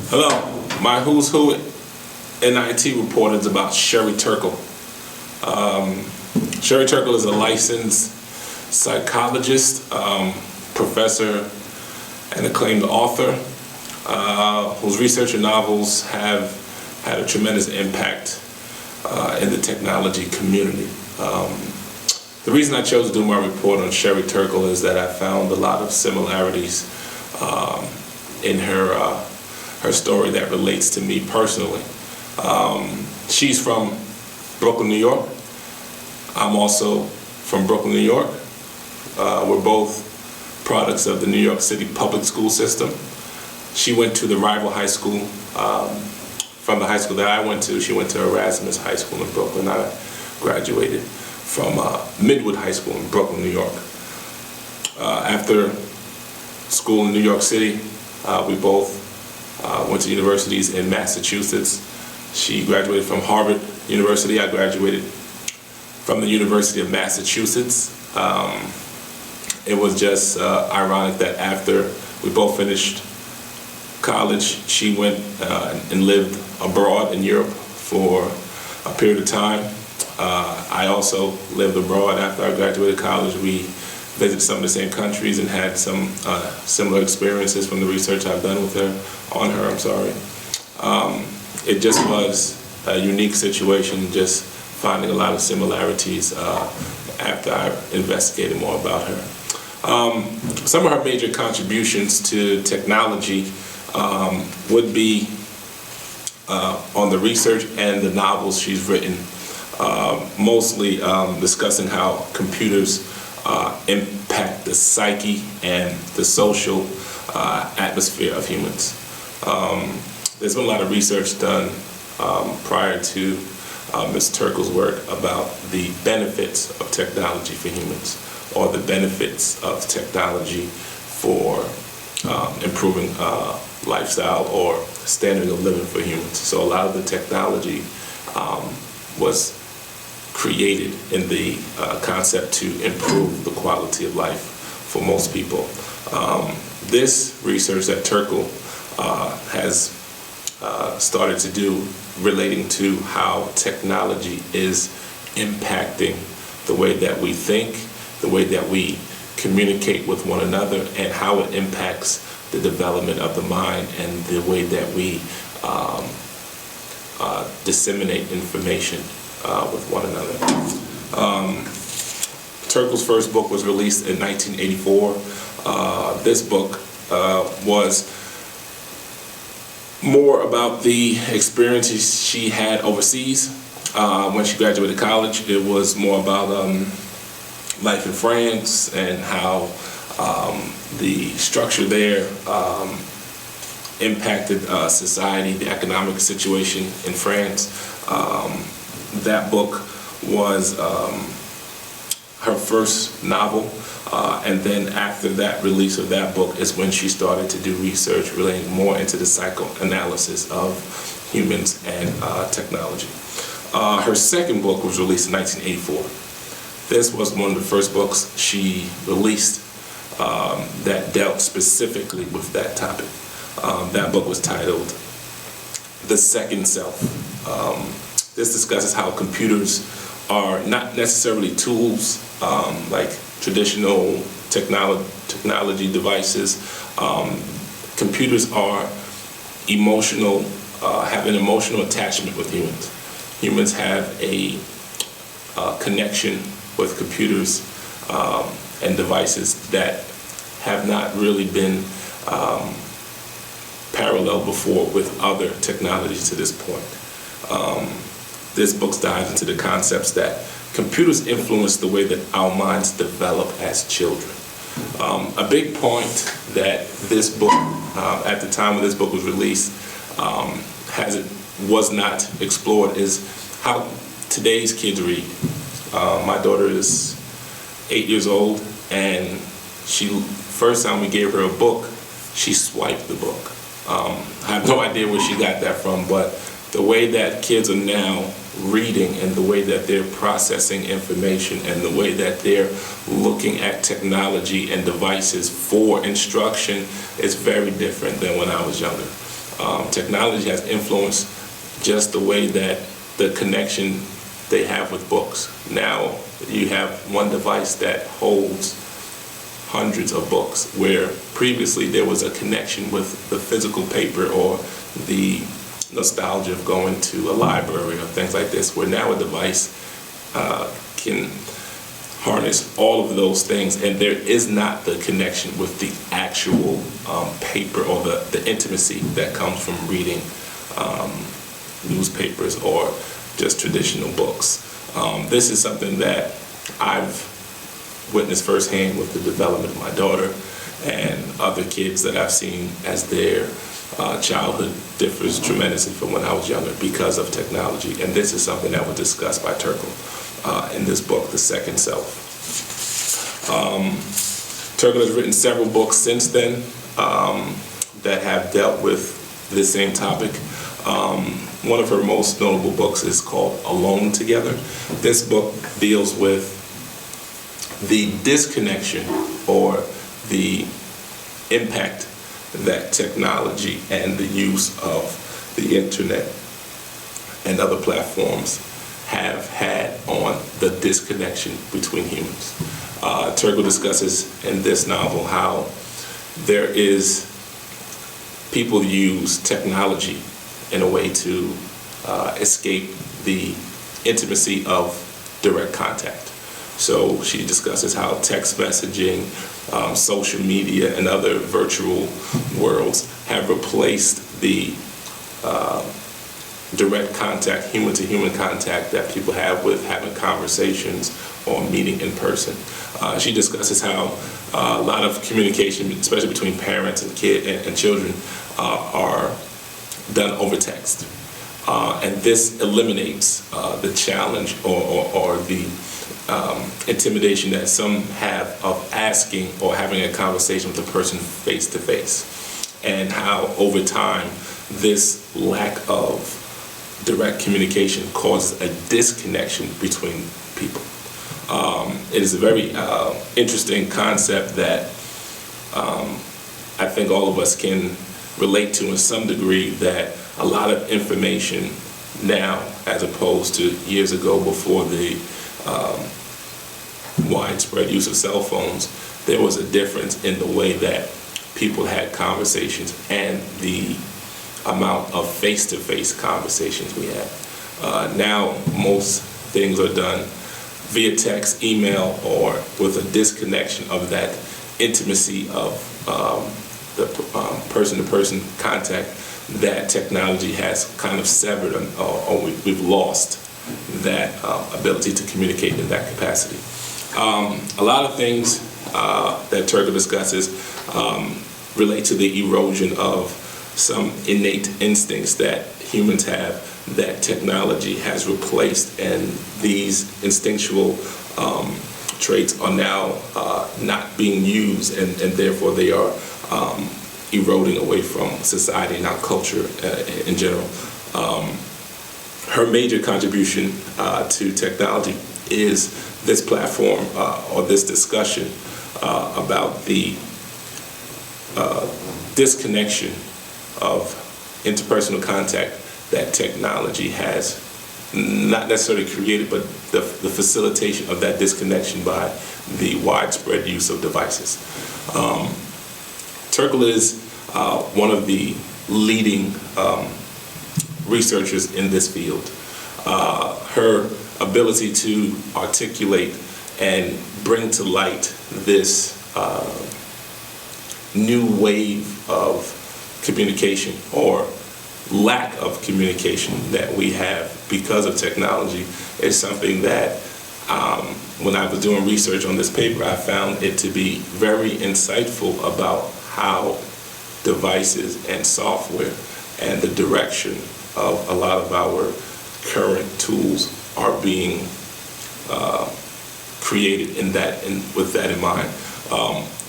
Hello, my Who's Who NIT report is about Sherry Turkle. Sherry Turkle is a licensed psychologist, professor, and acclaimed author whose research and novels have had a tremendous impact in the technology community. The reason I chose to do my report on Sherry Turkle is that I found a lot of similarities in her story that relates to me personally. She's from Brooklyn, New York. I'm also from Brooklyn, New York. We're both products of the New York City public school system. She went to the rival high school. From the high school that I went to, she went to Erasmus High School in Brooklyn. I graduated from Midwood High School in Brooklyn, New York. After school in New York City, we both went to universities in Massachusetts. She graduated from Harvard University. I graduated from the University of Massachusetts. It was just ironic that after we both finished college, she went and lived abroad in Europe for a period of time. I also lived abroad after I graduated college. We visited some of the same countries and had some similar experiences from the research I've done with her, It just was a unique situation, just finding a lot of similarities after I investigated more about her. Some of her major contributions to technology would be on the research and the novels she's written, mostly discussing how computers impact the psyche and the social atmosphere of humans. There's been a lot of research done prior to Ms. Turkle's work about the benefits of technology for humans, or the benefits of technology for improving lifestyle or standard of living for humans. So a lot of the technology was created in the concept to improve the quality of life for most people. This research that Turkle has started to do relating to how technology is impacting the way that we think, the way that we communicate with one another, and how it impacts the development of the mind and the way that we disseminate information with one another. Turkle's first book was released in 1984. This book was more about the experiences she had overseas when she graduated college. It was more about life in France and how the structure there impacted society, the economic situation in France. That book was her first novel, and then after that release of that book is when she started to do research relating more into the psychoanalysis of humans and technology. Her second book was released in 1984. This was one of the first books she released that dealt specifically with that topic. That book was titled The Second Self. This discusses how computers are not necessarily tools like traditional technology devices. Computers are emotional, have an emotional attachment with humans. Humans have a connection with computers and devices that have not really been parallel before with other technologies to this point. This book dives into the concepts that computers influence the way that our minds develop as children. A big point that this book, at the time when this book was released, was not explored is how today's kids read. My daughter is 8 years old, and first time we gave her a book, she swiped the book. I have no idea where she got that from, but the way that kids are now reading and the way that they're processing information and the way that they're looking at technology and devices for instruction is very different than when I was younger. Technology has influenced just the way that the connection they have with books. Now you have one device that holds hundreds of books, where previously there was a connection with the physical paper or the nostalgia of going to a library or things like this, where now a device can harness all of those things, and there is not the connection with the actual paper or the intimacy that comes from reading newspapers or just traditional books. This is something that I've witnessed firsthand with the development of my daughter and other kids that I've seen as their childhood differs tremendously from when I was younger because of technology. And this is something that was discussed by Turkle in this book, The Second Self. Turkle has written several books since then that have dealt with this same topic. One of her most notable books is called Alone Together. This book deals with the disconnection or the impact that technology and the use of the internet and other platforms have had on the disconnection between humans. Turkle discusses in this novel how there is people use technology in a way to escape the intimacy of direct contact. So she discusses how text messaging, social media, and other virtual worlds have replaced the direct contact, human-to-human contact that people have with having conversations or meeting in person. She discusses how a lot of communication, especially between parents and children, are done over text. And this eliminates the challenge or the intimidation that some have of asking or having a conversation with a person face to face, and how over time this lack of direct communication causes a disconnection between people. It is a very interesting concept that I think all of us can relate to in some degree, that a lot of information now, as opposed to years ago before the widespread use of cell phones, there was a difference in the way that people had conversations and the amount of face-to-face conversations we have. Now most things are done via text, email, or with a disconnection of that intimacy of the person-to-person contact that technology has kind of severed, or we've lost that ability to communicate in that capacity. A lot of things that Turkle discusses relate to the erosion of some innate instincts that humans have that technology has replaced, and these instinctual traits are now not being used, and therefore they are eroding away from society and our culture in general. Her major contribution to technology is this platform or this discussion about the disconnection of interpersonal contact that technology has not necessarily created, but the facilitation of that disconnection by the widespread use of devices. Turkle is one of the leading researchers in this field. Her ability to articulate and bring to light this new wave of communication or lack of communication that we have because of technology is something that when I was doing research on this paper, I found it to be very insightful about how devices and software and the direction of a lot of our current tools are being created with that in mind.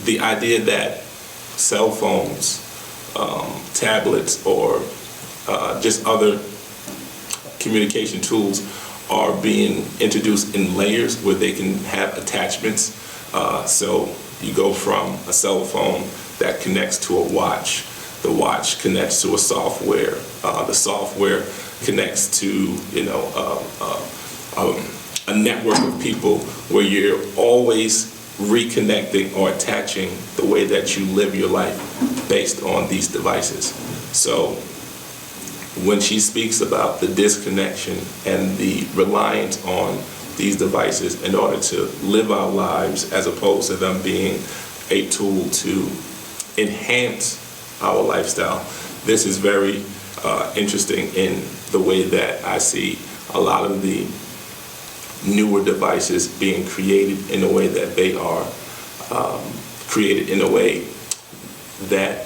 The idea that cell phones, tablets, or just other communication tools are being introduced in layers where they can have attachments. So you go from a cell phone that connects to a watch the watch connects to a software. The software connects to, a network of people where you're always reconnecting or attaching the way that you live your life based on these devices. So when she speaks about the disconnection and the reliance on these devices in order to live our lives as opposed to them being a tool to enhance our lifestyle, this is very interesting in the way that I see a lot of the newer devices being created in a way that they are created in a way that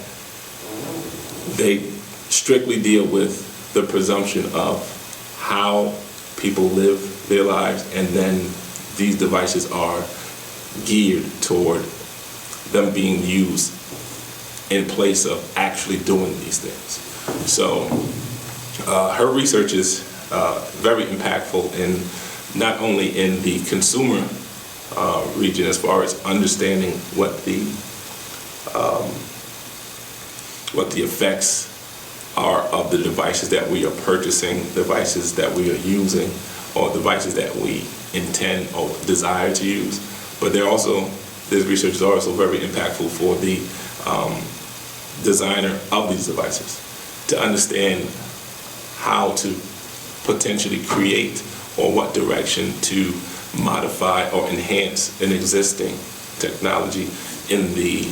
they strictly deal with the presumption of how people live their lives, and then these devices are geared toward them being used in place of actually doing these things. So her research is very impactful in not only in the consumer region as far as understanding what the effects are of the devices that we are purchasing, devices that we are using, or devices that we intend or desire to use. But this research is also very impactful for the designer of these devices to understand how to potentially create or what direction to modify or enhance an existing technology in the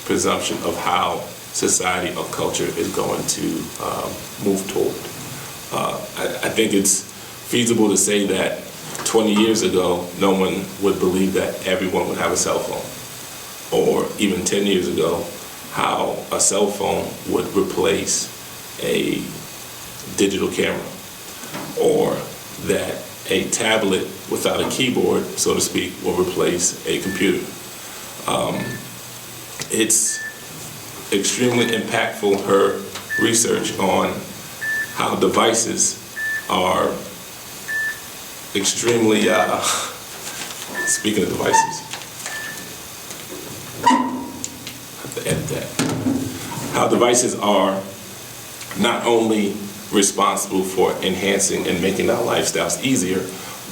presumption of how society or culture is going to move toward. I think it's feasible to say that 20 years ago, no one would believe that everyone would have a cell phone. Or even 10 years ago, how a cell phone would replace a digital camera. Or that a tablet without a keyboard, so to speak, will replace a computer. It's extremely impactful, her research on how devices are extremely, speaking of devices, I have to edit that. How devices are not only responsible for enhancing and making our lifestyles easier,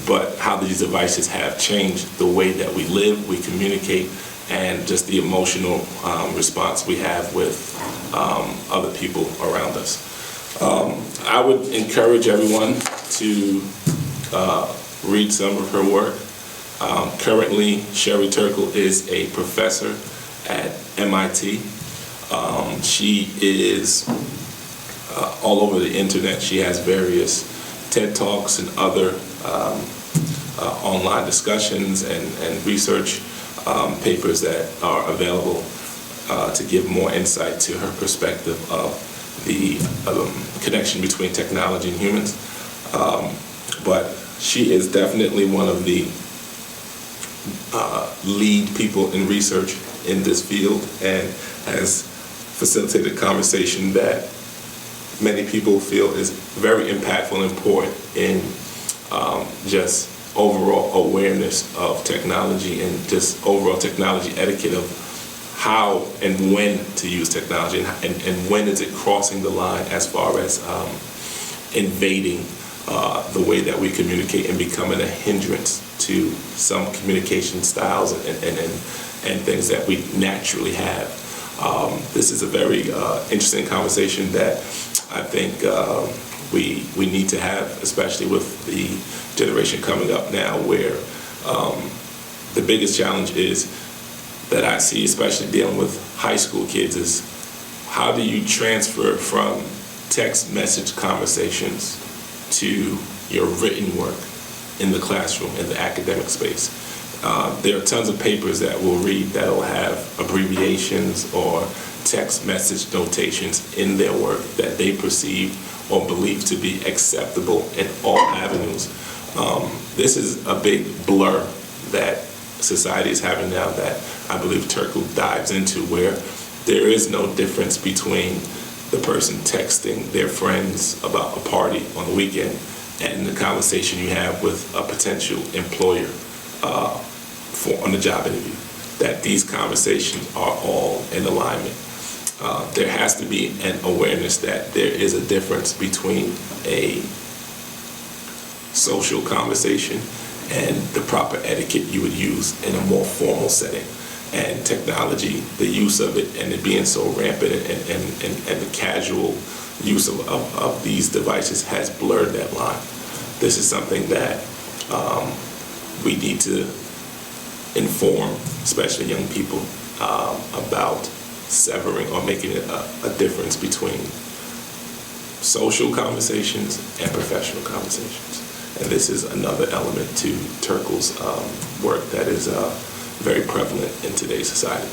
but how these devices have changed the way that we live, we communicate, and just the emotional response we have with other people around us. I would encourage everyone to read some of her work. Currently, Sherry Turkle is a professor at MIT. She is all over the internet. She has various TED Talks and other online discussions and research papers that are available to give more insight to her perspective of the connection between technology and humans. But she is definitely one of the lead people in research in this field and has facilitated conversation that many people feel is very impactful and important in just overall awareness of technology and just overall technology etiquette of how and when to use technology and when is it crossing the line as far as invading the way that we communicate and becoming a hindrance to some communication styles and things that we naturally have. This is a very interesting conversation that I think we need to have, especially with the generation coming up now, where the biggest challenge is that I see, especially dealing with high school kids, is how do you transfer from text message conversations to your written work in the classroom, in the academic space. There are tons of papers that we'll read that will have abbreviations or text message notations in their work that they perceive or believe to be acceptable in all avenues. This is a big blur that society is having now that I believe Turkle dives into, where there is no difference between the person texting their friends about a party on the weekend and the conversation you have with a potential employer on the job interview. That these conversations are all in alignment. there has to be an awareness that there is a difference between a social conversation and the proper etiquette you would use in a more formal setting. And technology, the use of it, and it being so rampant, and the casual use of these devices has blurred that line. This is something that we need to inform, especially young people, about severing or making a difference between social conversations and professional conversations. And this is another element to Turkle's work that is very prevalent in today's society.